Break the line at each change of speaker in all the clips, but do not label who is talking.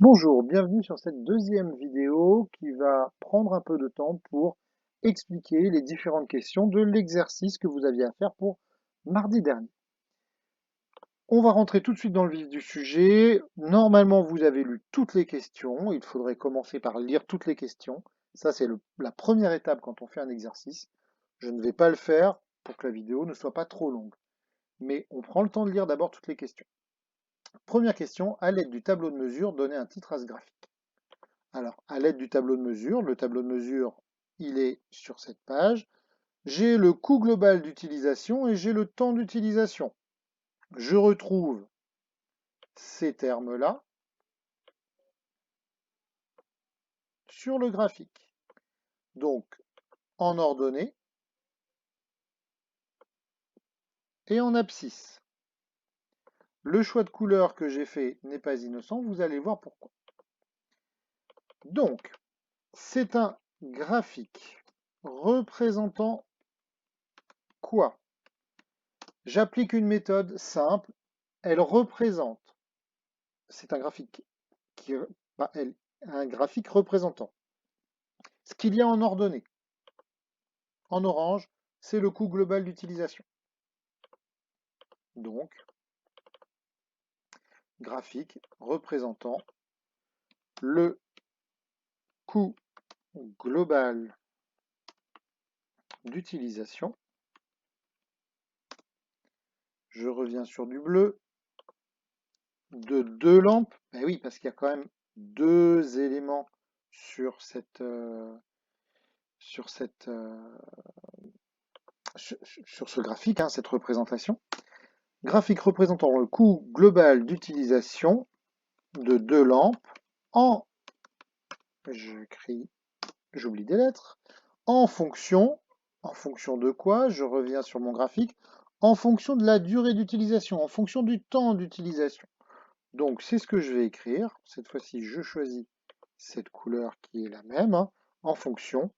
Bonjour, bienvenue sur cette deuxième vidéo qui va prendre un peu de temps pour expliquer les différentes questions de l'exercice que vous aviez à faire pour mardi dernier. On va rentrer tout de suite dans le vif du sujet. Normalement, vous avez lu toutes les questions. Il faudrait commencer par lire toutes les questions. Ça, c'est la première étape quand on fait un exercice. Je ne vais pas le faire pour que la vidéo ne soit pas trop longue. Mais on prend le temps de lire d'abord toutes les questions. Première question, à l'aide du tableau de mesure, donnez un titre à ce graphique. Alors, à l'aide du tableau de mesure, le tableau de mesure, il est sur cette page. J'ai le coût global d'utilisation et j'ai le temps d'utilisation. Je retrouve ces termes-là sur le graphique. Donc, en ordonnée et en abscisse. Le choix de couleur que j'ai fait n'est pas innocent, vous allez voir pourquoi. Donc, c'est un graphique représentant quoi? J'applique une méthode simple, elle représente. C'est un graphique qui, un graphique représentant ce qu'il y a en ordonnée. En orange, c'est le coût global d'utilisation. Donc, graphique représentant le coût global d'utilisation. Je reviens sur du bleu de deux lampes. Ben oui, parce qu'il y a quand même deux éléments sur sur ce graphique, hein, cette représentation. Graphique représentant le coût global d'utilisation de deux lampes en, j'oublie des lettres, en fonction de quoi? Je reviens sur mon graphique, en fonction de la durée d'utilisation, en fonction du temps d'utilisation. Donc c'est ce que je vais écrire. Cette fois-ci, je choisis cette couleur qui est la même, hein, en fonction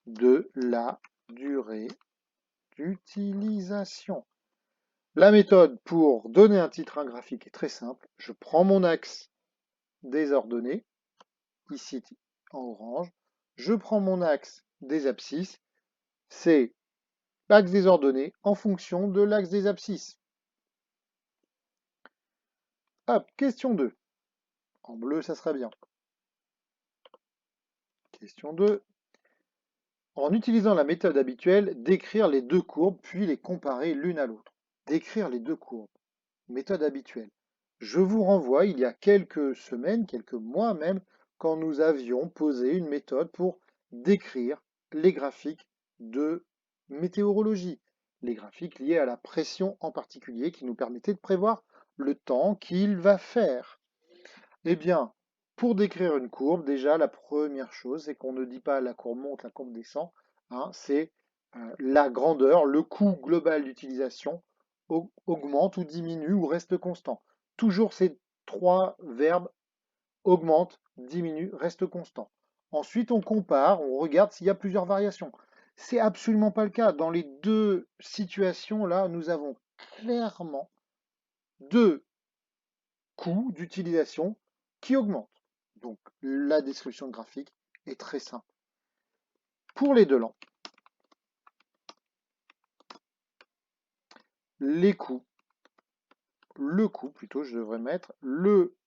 de la durée d'utilisation. La méthode pour donner un titre à un graphique est très simple. Je prends mon axe des ordonnées, ici en orange. Je prends mon axe des abscisses, c'est l'axe des ordonnées en fonction de l'axe des abscisses. Hop, question 2. En bleu, ça sera bien. Question 2. En utilisant la méthode habituelle, décrire les deux courbes, puis les comparer l'une à l'autre. Décrire les deux courbes. Méthode habituelle. Je vous renvoie, il y a quelques semaines, quelques mois même, quand nous avions posé une méthode pour décrire les graphiques de météorologie, les graphiques liés à la pression en particulier qui nous permettaient de prévoir le temps qu'il va faire. Eh bien, pour décrire une courbe, déjà, la première chose, c'est qu'on ne dit pas la courbe monte, la courbe descend, hein, c'est la grandeur, le coût global d'utilisation augmente ou diminue ou reste constant. Toujours ces trois verbes augmente, diminue, reste constant. Ensuite, on compare, on regarde s'il y a plusieurs variations. C'est absolument pas le cas. Dans les deux situations là, nous avons clairement deux coûts d'utilisation qui augmentent. Donc la description graphique est très simple. Pour les deux lampes, les coûts, le coût plutôt, je devrais mettre le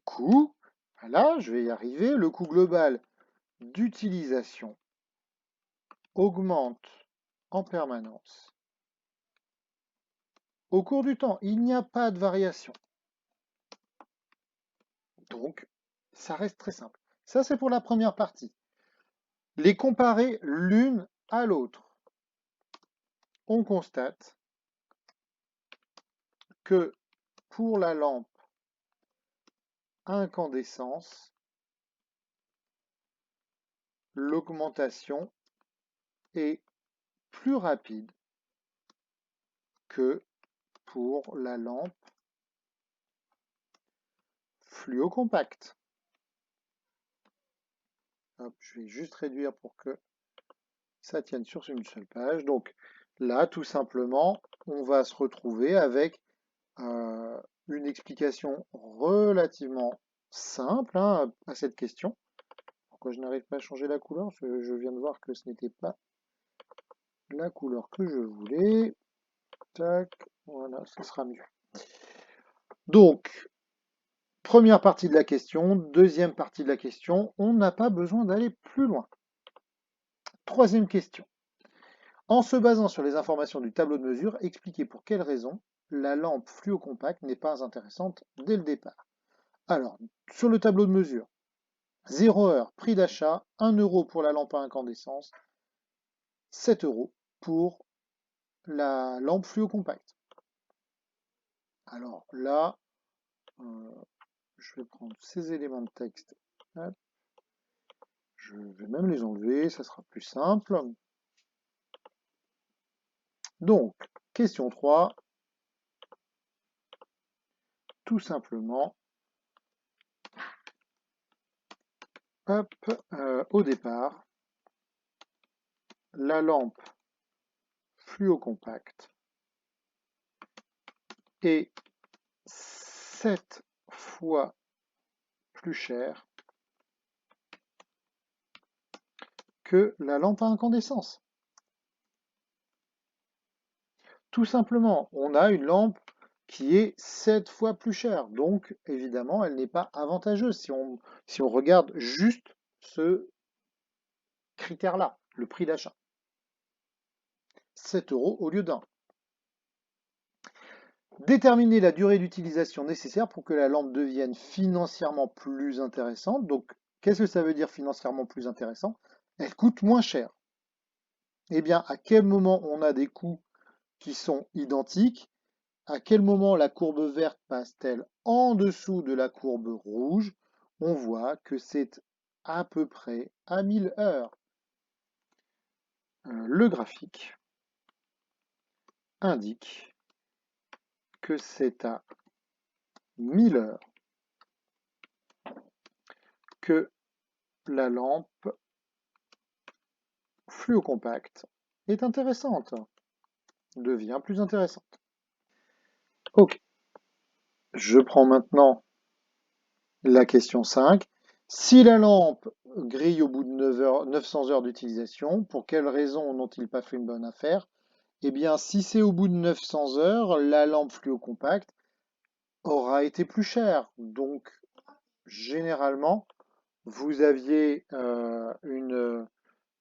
coût, voilà, je vais y arriver, le coût global d'utilisation augmente en permanence au cours du temps. Il n'y a pas de variation. Donc, ça reste très simple. Ça, c'est pour la première partie. Les comparer l'une à l'autre. On constate que pour la lampe incandescence, l'augmentation est plus rapide que pour la lampe fluocompacte. Hop, je vais juste réduire pour que ça tienne sur une seule page. Donc là, tout simplement, on va se retrouver avec une explication relativement simple hein, à cette question. Pourquoi je n'arrive pas à changer la couleur? Je viens de voir que ce n'était pas la couleur que je voulais. Tac, voilà, ce sera mieux. Donc, première partie de la question, deuxième partie de la question, on n'a pas besoin d'aller plus loin. Troisième question. En se basant sur les informations du tableau de mesure, expliquez pour quelle raison la lampe fluocompacte n'est pas intéressante dès le départ. Alors, sur le tableau de mesure, 0 heure, prix d'achat, 1 euro pour la lampe à incandescence, 7 euros pour la lampe fluocompacte. Alors là, je vais prendre ces éléments de texte. Hop. Je vais même les enlever, ça sera plus simple. Donc, question 3. Tout simplement, hop, au départ, la lampe fluocompacte est 7 fois plus chère que la lampe à incandescence. Tout simplement, on a une lampe qui est 7 fois plus chère. Donc, évidemment, elle n'est pas avantageuse si on regarde juste ce critère-là, le prix d'achat. 7 euros au lieu d'1. Déterminer la durée d'utilisation nécessaire pour que la lampe devienne financièrement plus intéressante. Donc, qu'est-ce que ça veut dire financièrement plus intéressant? Elle coûte moins cher. Eh bien, à quel moment on a des coûts qui sont identiques? À quel moment la courbe verte passe-t-elle en dessous de la courbe rouge? On voit que c'est à peu près à 1000 heures. Le graphique indique que c'est à 1000 heures que la lampe fluocompacte est intéressante, devient plus intéressante. Ok, je prends maintenant la question 5. Si la lampe grille au bout de 900 heures d'utilisation, pour quelles raisons n'ont-ils pas fait une bonne affaire? Eh bien, si c'est au bout de 900 heures, la lampe fluocompacte aura été plus chère. Donc, généralement, vous aviez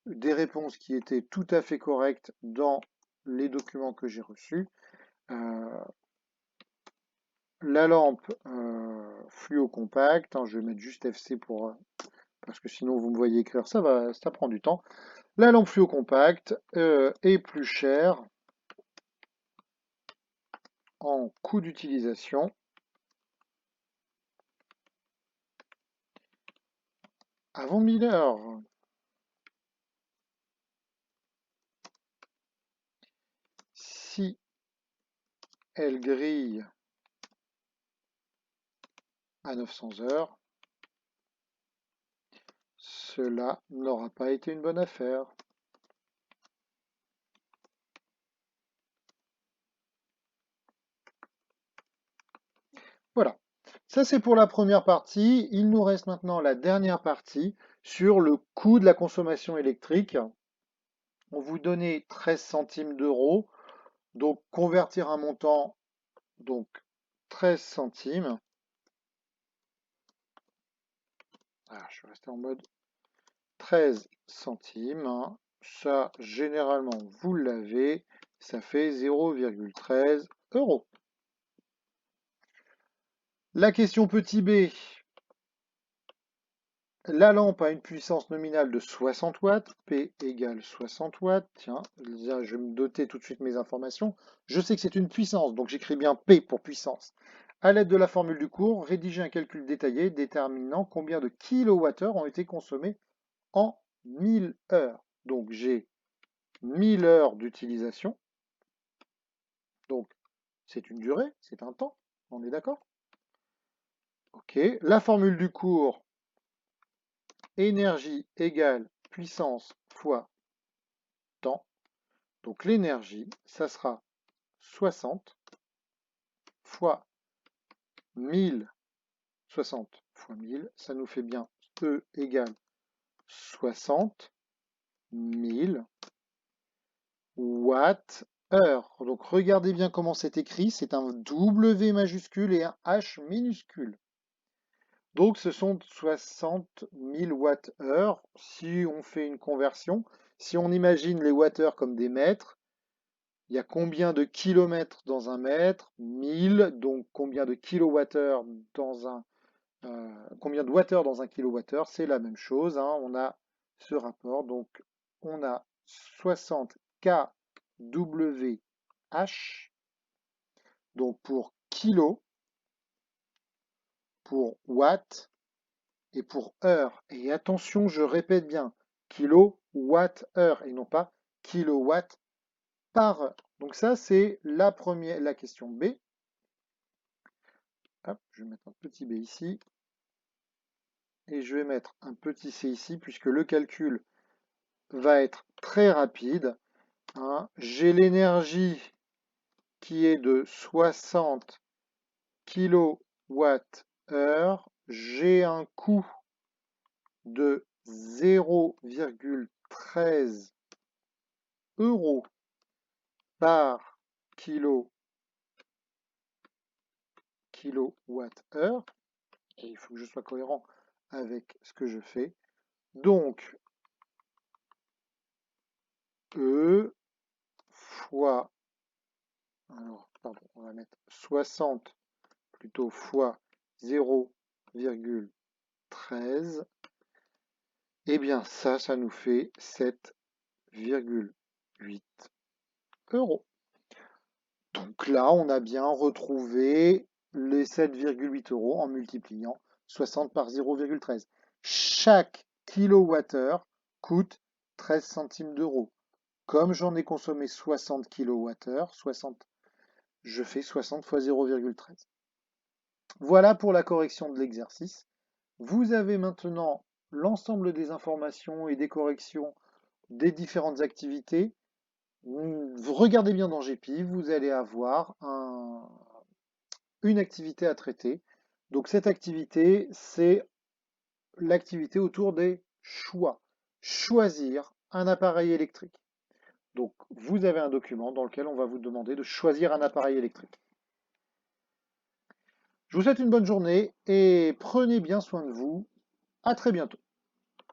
des réponses qui étaient tout à fait correctes dans les documents que j'ai reçus. La lampe fluocompacte, hein, je vais mettre juste FC parce que sinon vous me voyez écrire, ça prend du temps. La lampe fluocompacte est plus chère en coût d'utilisation avant 1000 heures. Si elle grille à 900 heures, cela n'aura pas été une bonne affaire. Voilà, ça c'est pour la première partie. Il nous reste maintenant la dernière partie sur le coût de la consommation électrique. On vous donnait 13 centimes d'euros, donc convertir un montant, donc 13 centimes. Ah, je suis resté en mode 13 centimes. Hein. Ça, généralement, vous l'avez, ça fait 0,13 euros. La question petit b. La lampe a une puissance nominale de 60 watts, P égale 60 watts. Tiens, là, je vais me doter tout de suite mes informations. Je sais que c'est une puissance, donc j'écris bien P pour puissance. À l'aide de la formule du cours, rédigez un calcul détaillé déterminant combien de kilowattheures ont été consommés en 1000 heures. Donc j'ai 1000 heures d'utilisation. Donc c'est une durée, c'est un temps, on est d'accord? Ok, la formule du cours, énergie égale puissance fois temps. Donc l'énergie, ça sera 60 fois 1000, 60 fois 1000, ça nous fait bien E égale 60 000 watts-heure. Donc regardez bien comment c'est écrit, c'est un W majuscule et un H minuscule. Donc ce sont 60 000 watts-heure. Si on fait une conversion, si on imagine les watts-heure comme des mètres, il y a combien de kilomètres dans un mètre? 1000, donc combien de kilowattheures dans un combien de watts-heure dans un kilowattheure? C'est la même chose, hein. On a ce rapport, donc on a 60 kWh, donc pour kilo, pour watt et pour heure. Et attention, je répète bien, kilowatt-heure et non pas kilowatt par heure. Donc ça, c'est la question B. Hop, je vais mettre un petit B ici. Et je vais mettre un petit C ici, puisque le calcul va être très rapide, hein. J'ai l'énergie qui est de 60 kWh. J'ai un coût de 0,13 euros par kilowattheure. Et il faut que je sois cohérent avec ce que je fais. Donc, E fois, alors, pardon, on va mettre 60 plutôt fois 0,13. Eh bien, ça nous fait 7,8 euros. Donc là, on a bien retrouvé les 7,8 euros en multipliant 60 par 0,13. Chaque kilowattheure coûte 13 centimes d'euros. Comme j'en ai consommé 60 kWh, je fais 60 fois 0,13. Voilà pour la correction de l'exercice. Vous avez maintenant l'ensemble des informations et des corrections des différentes activités. Vous regardez bien dans GPI, vous allez avoir une activité à traiter. Donc cette activité, c'est l'activité autour des choix. Choisir un appareil électrique. Donc vous avez un document dans lequel on va vous demander de choisir un appareil électrique. Je vous souhaite une bonne journée et prenez bien soin de vous. À très bientôt.